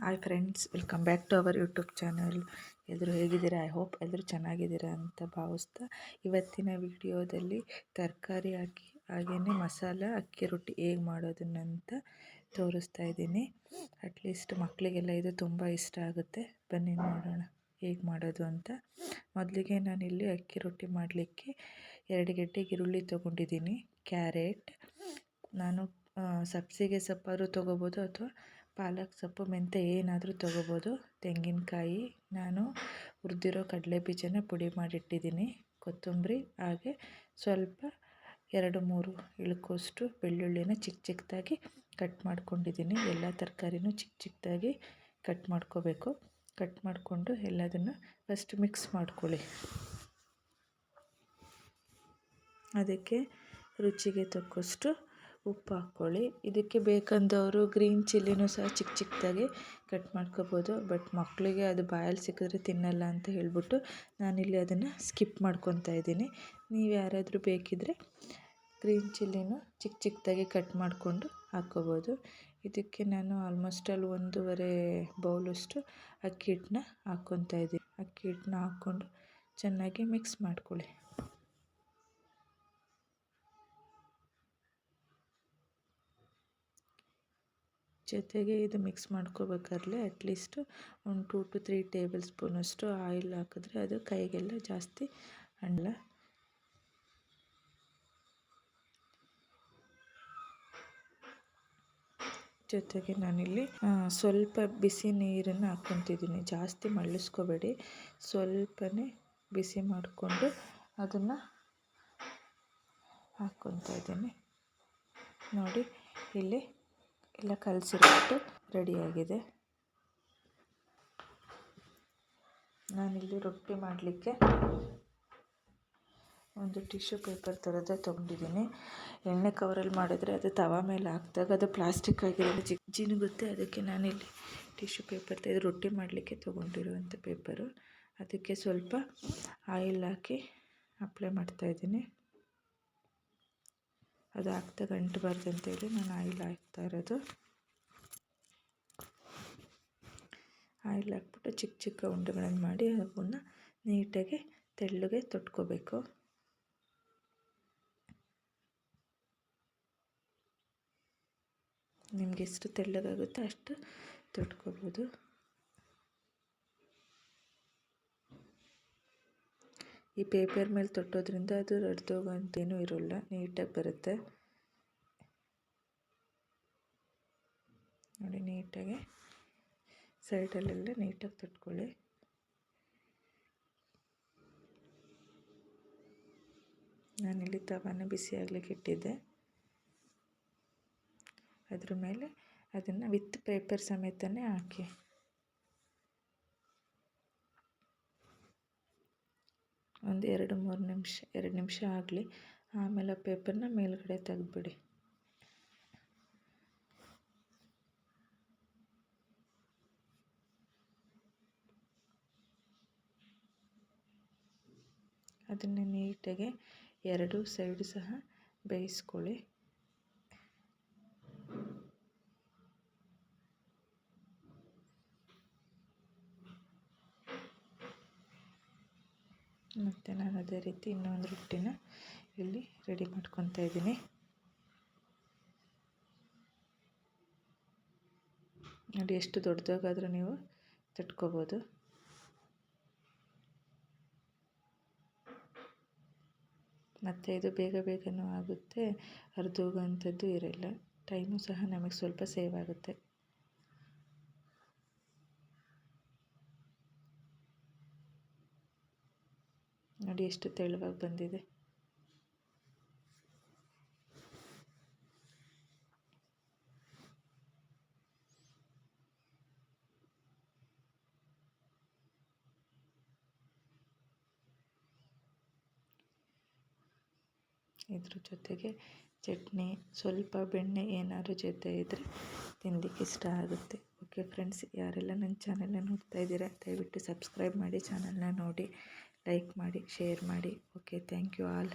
Hi friends, welcome back to our YouTube channel. ಎಲ್ಲರೂ ಹೇಗಿದ್ದೀರಾ? I hope ಎಲ್ಲರೂ ಚೆನ್ನಾಗಿದ್ದೀರಾ ಅಂತ ಭಾವಿಸ್ತಾ, ಇವತ್ತಿನ ವಿಡಿಯೋದಲ್ಲಿ ತರಕಾರಿ ಹಾಕಿ ಹಾಗೆಯೇ ಮಸಾಲ ಅಕ್ಕಿ ರೊಟ್ಟಿ ಹೇಗೆ ಮಾಡೋದನ್ನಂತ ತೋರಿಸ್ತಾ ಇದ್ದೀನಿ. ಅಟ್ಲೀಸ್ಟ್ ಮಕ್ಕಳಿಗೆಲ್ಲ ಇದು ತುಂಬ ಇಷ್ಟ ಆಗುತ್ತೆ. ಬನ್ನಿ ನೋಡೋಣ ಹೇಗೆ ಮಾಡೋದು ಅಂತ. ಮೊದಲಿಗೆ ನಾನಿಲ್ಲಿ ಅಕ್ಕಿ ರೊಟ್ಟಿ ಮಾಡಲಿಕ್ಕೆ 2 ಗೆಡ್ಡೆ ಈರುಳ್ಳಿ ತೊಗೊಂಡಿದ್ದೀನಿ, ಕ್ಯಾರೆಟ್, ನಾನು ಸಬ್ಸಿಗೆ ಸೊಪ್ಪಾದರೂ ತೊಗೋಬೋದು ಅಥವಾ ಪಾಲಕ್ ಸೊಪ್ಪು, ಮೆಂತ್ಯ ಏನಾದರೂ ತೊಗೋಬೋದು, ತೆಂಗಿನಕಾಯಿ, ನಾನು ಹುರಿದಿರೋ ಕಡಲೆ ಬೀಜನ ಪುಡಿ ಮಾಡಿಟ್ಟಿದ್ದೀನಿ, ಕೊತ್ತಂಬರಿ, ಹಾಗೆ ಸ್ವಲ್ಪ 2-3 ಇಳ್ಕೋಷ್ಟು ಬೆಳ್ಳುಳ್ಳಿನ ಚಿಕ್ಕ ಚಿಕ್ಕದಾಗಿ ಕಟ್ ಮಾಡ್ಕೊಂಡಿದ್ದೀನಿ. ಎಲ್ಲ ತರಕಾರಿನೂ ಚಿಕ್ಕ ಚಿಕ್ಕದಾಗಿ ಕಟ್ ಮಾಡ್ಕೋಬೇಕು. ಕಟ್ ಮಾಡಿಕೊಂಡು ಎಲ್ಲದನ್ನು ಫಸ್ಟ್ ಮಿಕ್ಸ್ ಮಾಡ್ಕೊಳ್ಳಿ. ಅದಕ್ಕೆ ರುಚಿಗೆ ತಕ್ಕಷ್ಟು ಉಪ್ಪು ಹಾಕ್ಕೊಳ್ಳಿ. ಇದಕ್ಕೆ ಬೇಕಂದವರು ಗ್ರೀನ್ ಚಿಲ್ಲಿನೂ ಸಹ ಚಿಕ್ಕ ಚಿಕ್ಕದಾಗಿ ಕಟ್ ಮಾಡ್ಕೋಬೋದು. ಬಟ್ ಮಕ್ಕಳಿಗೆ ಅದು ಬಾಯಲ್ಲಿ ಸಿಕ್ಕಿದ್ರೆ ತಿನ್ನಲ್ಲ ಅಂತ ಹೇಳ್ಬಿಟ್ಟು ನಾನಿಲ್ಲಿ ಅದನ್ನು ಸ್ಕಿಪ್ ಮಾಡ್ಕೊತಾ ಇದ್ದೀನಿ. ನೀವು ಯಾರಾದರೂ ಬೇಕಿದ್ದರೆ ಗ್ರೀನ್ ಚಿಲ್ಲಿನೂ ಚಿಕ್ಕ ಚಿಕ್ಕದಾಗಿ ಕಟ್ ಮಾಡಿಕೊಂಡು ಹಾಕ್ಕೋಬೋದು. ಇದಕ್ಕೆ ನಾನು ಆಲ್ಮೋಸ್ಟ್ 1.5 ಬೌಲಷ್ಟು ಅಕ್ಕಿ ಹಿಟ್ಟನ್ನ ಹಾಕ್ಕೊತಾ ಇದ್ದೀನಿ. ಅಕ್ಕಿ ಹಿಟ್ಟನ್ನ ಹಾಕ್ಕೊಂಡು ಚೆನ್ನಾಗಿ ಮಿಕ್ಸ್ ಮಾಡ್ಕೊಳ್ಳಿ. ಜೊತೆಗೆ ಇದು ಮಿಕ್ಸ್ ಮಾಡ್ಕೋಬೇಕಾದ್ರೆ ಅಟ್ಲೀಸ್ಟ್ 1 2 to 3 ಟೇಬಲ್ ಸ್ಪೂನಷ್ಟು ಆಯಿಲ್ ಹಾಕಿದ್ರೆ ಅದು ಕೈಗೆಲ್ಲ ಜಾಸ್ತಿ ಅಂಡಲ್ಲ. ಜೊತೆಗೆ ನಾನಿಲ್ಲಿ ಸ್ವಲ್ಪ ಬಿಸಿ ನೀರನ್ನು ಹಾಕ್ಕೊತಿದ್ದೀನಿ. ಜಾಸ್ತಿ ಮಳ್ಳಿಸ್ಕೋಬೇಡಿ, ಸ್ವಲ್ಪನೇ ಬಿಸಿ ಮಾಡಿಕೊಂಡು ಅದನ್ನು ಹಾಕ್ಕೊತಾ ಇದ್ದೀನಿ. ನೋಡಿ, ಇಲ್ಲಿ ಎಲ್ಲ ಕಲಸಿಬಿಟ್ಟು ರೆಡಿಯಾಗಿದೆ. ನಾನಿಲ್ಲಿ ರೊಟ್ಟಿ ಮಾಡಲಿಕ್ಕೆ ಒಂದು ಟಿಶ್ಯೂ ಪೇಪರ್ ಥರದ್ದು ತೊಗೊಂಡಿದ್ದೀನಿ. ಎಣ್ಣೆ ಕವರಲ್ಲಿ ಮಾಡಿದ್ರೆ ಅದು ತವ ಮೇಲೆ ಹಾಕಿದಾಗ ಅದು ಪ್ಲಾಸ್ಟಿಕ್ ಆಗಿರೋದು ಜಿನುಗುತ್ತೆ. ಅದಕ್ಕೆ ನಾನಿಲ್ಲಿ ಟಿಶ್ಯೂ ಪೇಪರ್ ತೆಗೆದು ರೊಟ್ಟಿ ಮಾಡಲಿಕ್ಕೆ ತೊಗೊಂಡಿರುವಂಥ ಪೇಪರು. ಅದಕ್ಕೆ ಸ್ವಲ್ಪ ಆಯಿಲ್ ಹಾಕಿ ಅಪ್ಲೈ ಮಾಡ್ತಾಯಿದ್ದೀನಿ. ಅದು ಹಾಕ್ದಾಗ ಅಂಟಬಾರ್ದು ಅಂತೇಳಿ ನಾನು ಆಯಿಲ್ ಹಾಕ್ತಾ ಇರೋದು. ಆಯಿಲ್ ಹಾಕ್ಬಿಟ್ಟು ಚಿಕ್ಕ ಚಿಕ್ಕ ಉಂಡೆಗಳನ್ನು ಮಾಡಿ ಅವನ್ನ ನೀಟಾಗಿ ತೆಳ್ಳಗೆ ತೊಟ್ಕೋಬೇಕು. ನಿಮಗೆ ಎಷ್ಟು ತೆಳ್ಳಗಾಗುತ್ತೆ ಅಷ್ಟು ತೊಟ್ಕೋಬೋದು. ಈ ಪೇಪರ್ ಮೇಲೆ ತೊಟ್ಟೋದ್ರಿಂದ ಅದು ಹರಿದೋಗೋಂತೇನೂ ಇರೋಲ್ಲ, ನೀಟಾಗಿ ಬರುತ್ತೆ. ನೋಡಿ, ನೀಟಾಗಿ ಸೈಡಲ್ಲೆಲ್ಲ ನೀಟಾಗಿ ತೊಟ್ಕೊಳ್ಳಿ. ನಾನಿಲ್ಲಿ ತವಾನ ಬಿಸಿ ಆಗಲಿಕ್ಕೆ ಇಟ್ಟಿದ್ದೆ. ಅದ್ರ ಮೇಲೆ ಅದನ್ನು ವಿತ್ ಪೇಪರ್ ಸಮೇತನೇ ಹಾಕಿ. ಒಂದು 2 ನಿಮಿಷ ಆಗಲಿ. ಆಮೇಲೆ ಆ ಪೇಪರ್ನ ಮೇಲ್ಗಡೆ ತೆಗೆದುಬಿಡಿ. ಅದನ್ನು ನೀಟಾಗಿ 2 ಸೈಡು ಸಹ ಬೇಯಿಸ್ಕೊಳ್ಳಿ. ಮತ್ತು ನಾನು ಅದೇ ರೀತಿ ಇನ್ನೊಂದು ರೊಟ್ಟಿನ ಇಲ್ಲಿ ರೆಡಿ ಮಾಡ್ಕೊತಾ ಇದ್ದೀನಿ. ನೋಡಿ, ಎಷ್ಟು ದೊಡ್ಡದಾಗಾದರೂ ನೀವು ತಟ್ಕೋಬೋದು. ಮತ್ತು ಇದು ಬೇಗನೂ ಆಗುತ್ತೆ, ಹರಿದೋಗೋವಂಥದ್ದು ಇರಲ್ಲ. ಟೈಮು ಸಹ ನಮಗೆ ಸ್ವಲ್ಪ ಸೇವ್ ಆಗುತ್ತೆ. ನೋಡಿ, ಎಷ್ಟು ತೆಳುವಾಗಿ ಬಂದಿದೆ. ಇದ್ರ ಜೊತೆಗೆ ಚಟ್ನಿ, ಸ್ವಲ್ಪ ಬೆಣ್ಣೆ ಏನಾದ್ರು ಜೊತೆ ಇದ್ದರೆ ತಿನ್ನಲಿಕ್ಕೆ ಇಷ್ಟ ಆಗುತ್ತೆ. ಓಕೆ ಫ್ರೆಂಡ್ಸ್, ಯಾರೆಲ್ಲ ನನ್ನ ಚಾನಲ್ನ ನೋಡ್ತಾ ಇದ್ದೀರಾ ದಯವಿಟ್ಟು ಸಬ್ಸ್ಕ್ರೈಬ್ ಮಾಡಿ, ಚಾನಲ್ನ ನೋಡಿ, ಲೈಕ್ ಮಾಡಿ, ಶೇರ್ ಮಾಡಿ. Okay, thank you all.